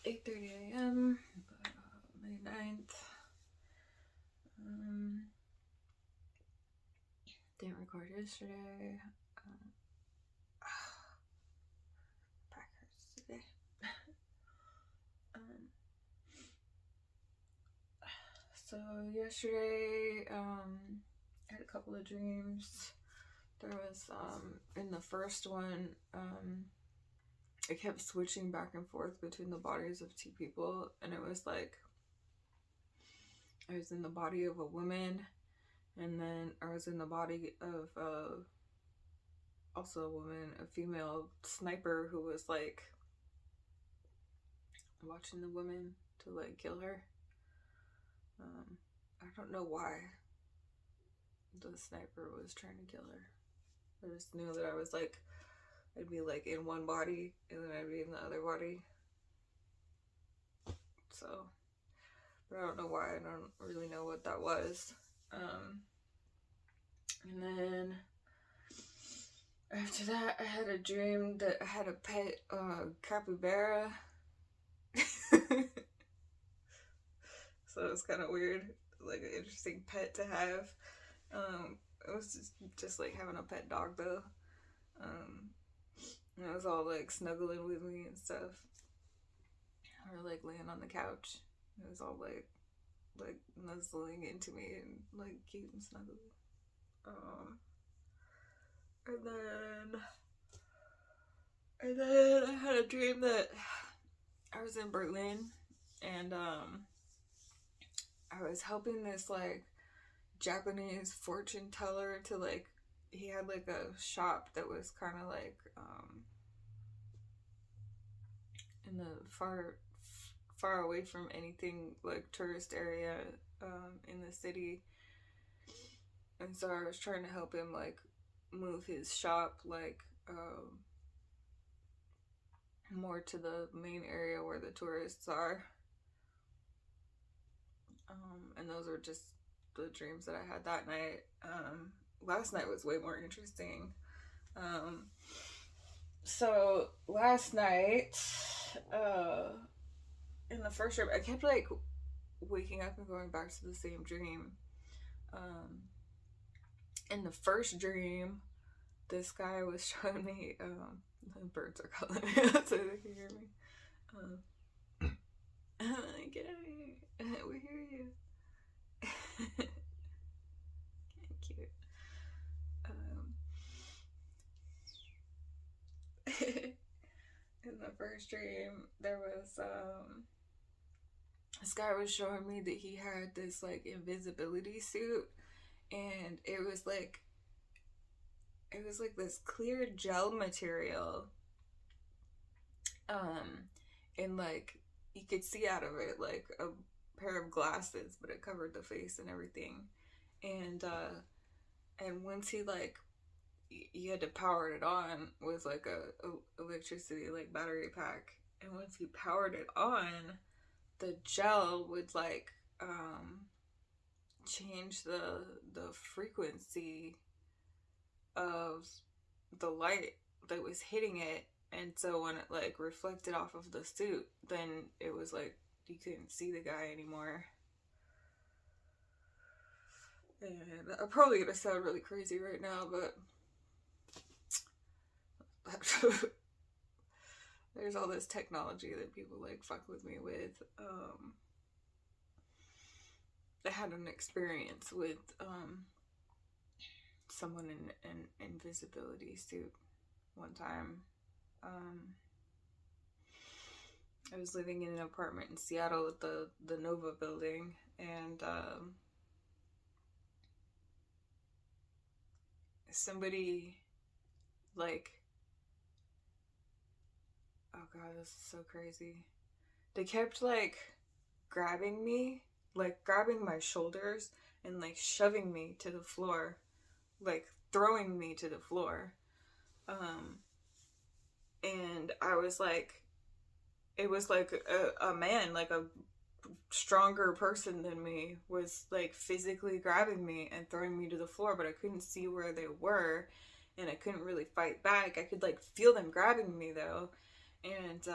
8:30 a.m. May 9th. Didn't record yesterday. Back hurts today. So yesterday, I had a couple of dreams. There was in the first one, I kept switching back and forth between the bodies of two people, and it was like I was in the body of a woman, and then I was in the body of also a woman, a female sniper who was like watching the woman to like kill her. I don't know why the sniper was trying to kill her. I just knew that I was like, I'd be like in one body and then I'd be in the other body. So, but I don't know why. I don't really know what that was. And then after that, I had a dream that I had a pet capybara. So it was kind of weird, like an interesting pet to have. It was just like having a pet dog though. And it was all like snuggling with me and stuff, or like laying on the couch. It was all like nuzzling into me and like cute and snuggly. And then I had a dream that I was in Berlin, and I was helping this like Japanese fortune teller to like, he had like a shop that was kind of like in the far away from anything like tourist area in the city, and so I was trying to help him like move his shop like more to the main area where the tourists are. And those were just the dreams that I had that night. Last night was way more interesting. So last night, in the first dream, I kept like waking up and going back to the same dream. In the first dream, this guy was showing me. The birds are calling me out so they can hear me. Get out of here! We hear you. Cute. In the first dream, there was this guy was showing me that he had this like invisibility suit, and it was like this clear gel material, and like you could see out of it like a pair of glasses, but it covered the face and everything. And once he like, you had to power it on with like a electricity like battery pack, and once he powered it on, the gel would like change the frequency of the light that was hitting it, and so when it like reflected off of the suit, then it was like you couldn't see the guy anymore. And I'm probably gonna sound really crazy right now, but there's all this technology that people like fuck with me with. I had an experience with someone in an invisibility suit one time. I was living in an apartment in Seattle at the Nova building, and somebody like, oh god, this is so crazy. They kept like grabbing me, like grabbing my shoulders and like shoving me to the floor, like throwing me to the floor. And I was like, it was like a man, like a stronger person than me, was like physically grabbing me and throwing me to the floor, but I couldn't see where they were, and I couldn't really fight back. I could like feel them grabbing me though, and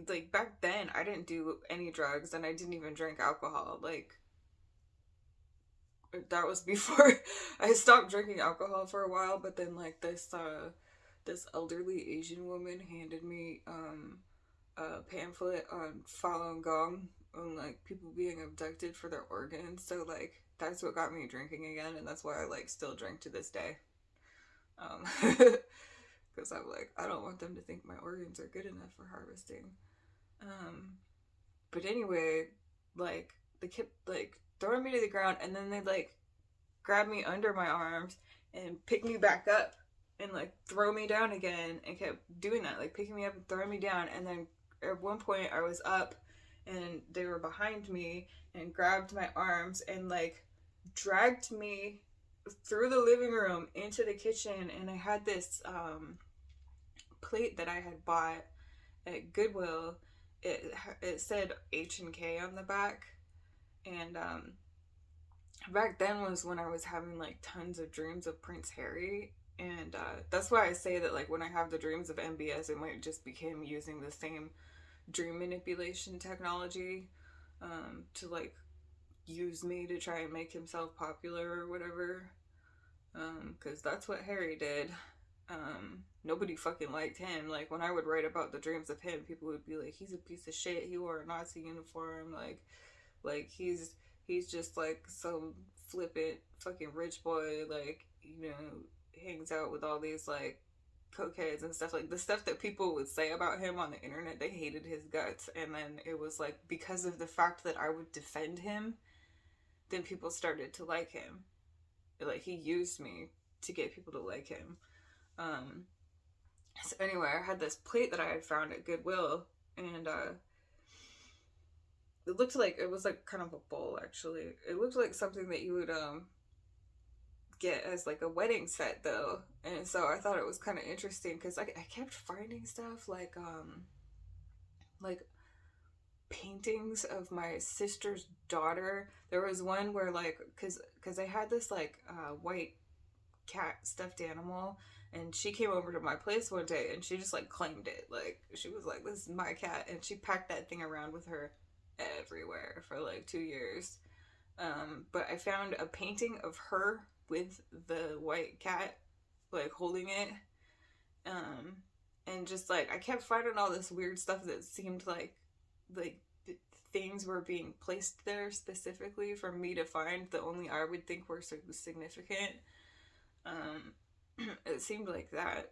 like back then I didn't do any drugs and I didn't even drink alcohol. Like that was before I stopped drinking alcohol for a while, but then like this elderly Asian woman handed me a pamphlet on Falun Gong, on like people being abducted for their organs. So like that's what got me drinking again, and that's why I like still drink to this day. Because I'm like, I don't want them to think my organs are good enough for harvesting. Um, but anyway, like they kept like throwing me to the ground, and then they like grab me under my arms and pick me back up and like throw me down again, and kept doing that, like picking me up and throwing me down. And then at one point I was up and they were behind me and grabbed my arms and like dragged me through the living room into the kitchen. And I had this plate that I had bought at Goodwill. It said H&K on the back. And back then was when I was having like tons of dreams of Prince Harry. And that's why I say that like when I have the dreams of MBS, it might just be him using the same dream manipulation technology to like use me to try and make himself popular or whatever. Because that's what Harry did. Nobody fucking liked him. Like when I would write about the dreams of him, people would be like, he's a piece of shit. He wore a Nazi uniform. Like he's just like some flippant fucking rich boy. Like hangs out with all these like cokeheads and stuff. Like the stuff that people would say about him on the internet, they hated his guts. And then it was like because of the fact that I would defend him, then people started to like him. Like he used me to get people to like him. So anyway, I had this plate that I had found at Goodwill, and it looked like it was like kind of a bowl. Actually, it looked like something that you would get as like a wedding set though. And so I thought it was kind of interesting because I kept finding stuff like paintings of my sister's daughter. There was one where like because I had this like white cat stuffed animal, and she came over to my place one day and she just like claimed it. Like she was like, this is my cat, and she packed that thing around with her everywhere for like 2 years. But I found a painting of her with the white cat like holding it. And just like I kept finding all this weird stuff that seemed like things were being placed there specifically for me to find that only I would think were significant. It seemed like that.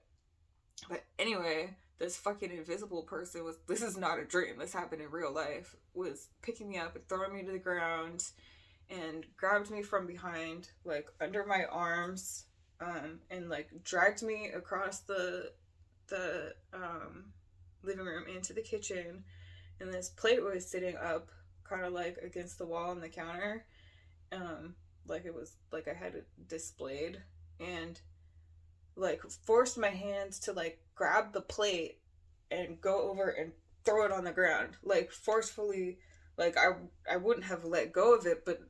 But anyway, this fucking invisible person was, this is not a dream, this happened in real life, was picking me up and throwing me to the ground and grabbed me from behind, like under my arms, and like dragged me across the living room into the kitchen. And this plate was sitting up kind of like against the wall on the counter, like it was like I had it displayed, and like forced my hands to like grab the plate and go over and throw it on the ground, like forcefully. Like I wouldn't have let go of it, but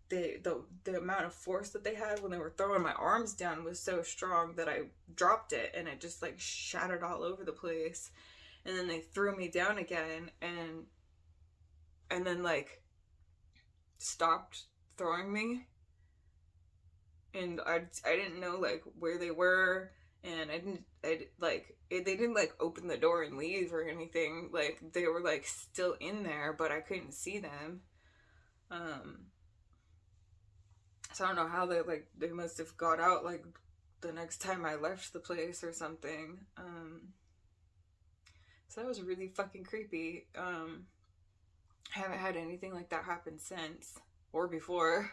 the amount of force that they had when they were throwing my arms down was so strong that I dropped it and it just like shattered all over the place. And then they threw me down again, and then like stopped throwing me. And I didn't know like where they were, and they didn't like open the door and leave or anything. Like they were like still in there, but I couldn't see them. So I don't know how they must have got out like the next time I left the place or something. So that was really fucking creepy. I haven't had anything like that happen since or before.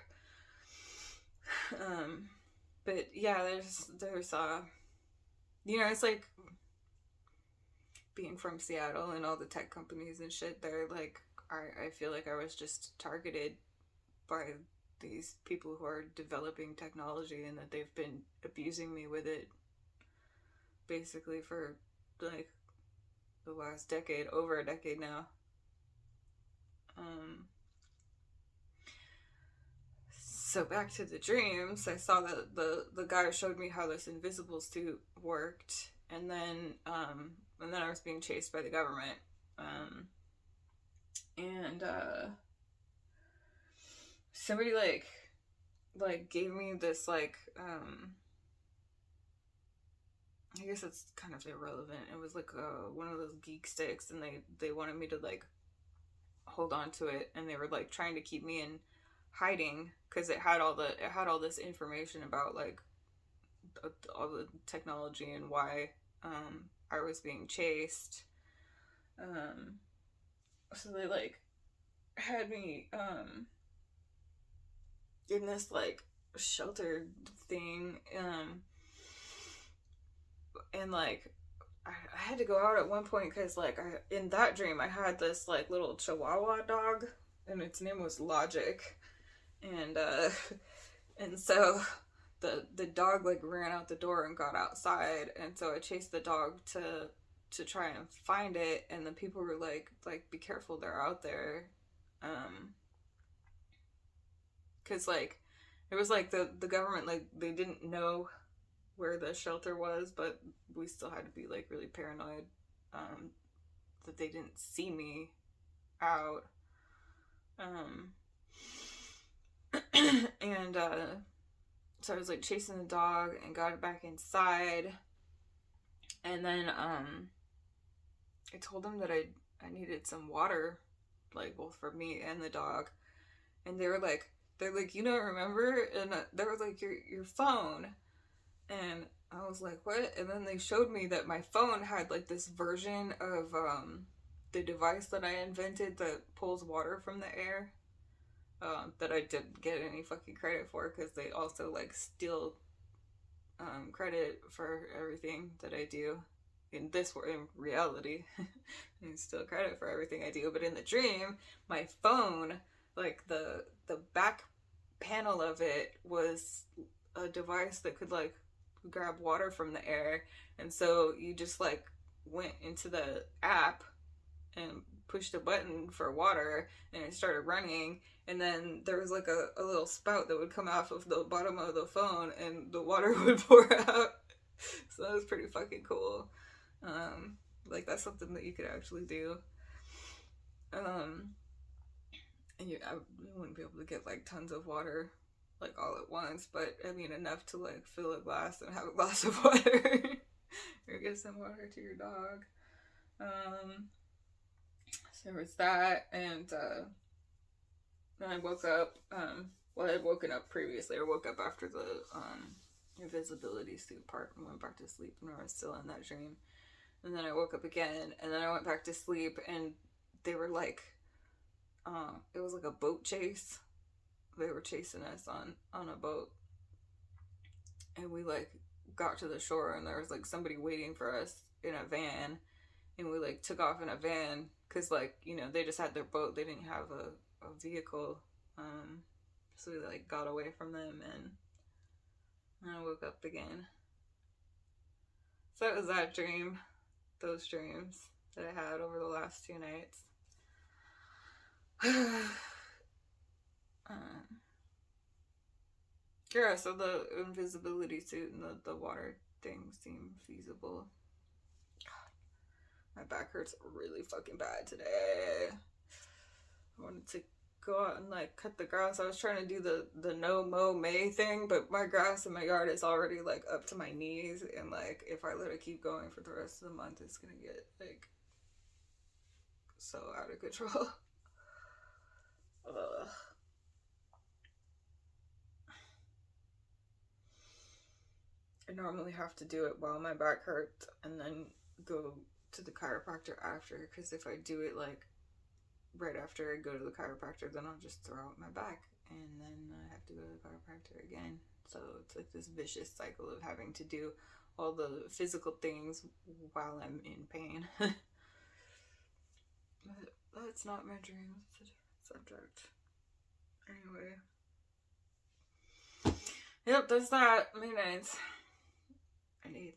But yeah, there's it's like being from Seattle and all the tech companies and shit. They're like, I feel like I was just targeted by these people who are developing technology, and that they've been abusing me with it basically for like the last decade, over a decade now. So back to the dreams, I saw that the guy showed me how this invisible suit worked, and then I was being chased by the government. And somebody like gave me this like I guess it's kind of irrelevant. It was like one of those geek sticks, and they wanted me to like hold on to it, and they were like trying to keep me in hiding because it had all this information about like all the technology and why I was being chased. Um, so they like had me in this like shelter thing, and like I had to go out at one point because like in that dream I had this like little Chihuahua dog, and its name was Logic, and and so the dog like ran out the door and got outside, and so I chased the dog to try and find it, and the people were like be careful, they're out there, because like it was like the government, like they didn't know where the shelter was, but we still had to be like really paranoid, that they didn't see me out, um, and so I was like chasing the dog and got it back inside, and then I told them that I needed some water, like both for me and the dog, and they're like, you don't remember, and they were like, your phone, and I was like, what? And then they showed me that my phone had like this version of the device that I invented that pulls water from the air, that I didn't get any fucking credit for because they also like steal credit for everything that I do in reality. And steal credit for everything I do, but in the dream, my phone, like the back panel of it was a device that could like grab water from the air, and so you just like went into the app and pushed a button for water, and it started running, and then there was like a little spout that would come off of the bottom of the phone, and the water would pour out. So that was pretty fucking cool. Like that's something that you could actually do. um and I wouldn't be able to get like tons of water like all at once, but I mean enough to like fill a glass and have a glass of water or get some water to your dog. So there was that, and then I woke up. Well, I had woken up previously. I woke up after the invisibility suit part and went back to sleep, and I was still in that dream. And then I woke up again, and then I went back to sleep, and they were like, it was like a boat chase. They were chasing us on a boat, and we like got to the shore, and there was like somebody waiting for us in a van, and we like took off in a van because like they just had their boat, they didn't have a vehicle, so we like got away from them, and I woke up again. So it was that dream, those dreams that I had over the last 2 nights. Yeah, so the invisibility suit and the water thing seem feasible. My back hurts really fucking bad today. I wanted to go out and like cut the grass. I was trying to do the no mow May thing, but my grass in my yard is already like up to my knees, and like if I let it keep going for the rest of the month, it's gonna get like so out of control. Ugh. I normally have to do it while my back hurts and then go to the chiropractor after, because if I do it like right after I go to the chiropractor, then I'll just throw out my back, and then I have to go to the chiropractor again. So it's like this vicious cycle of having to do all the physical things while I'm in pain. But that's not my dream. It's a different subject. Anyway. Yep, that's that. May 9th. I need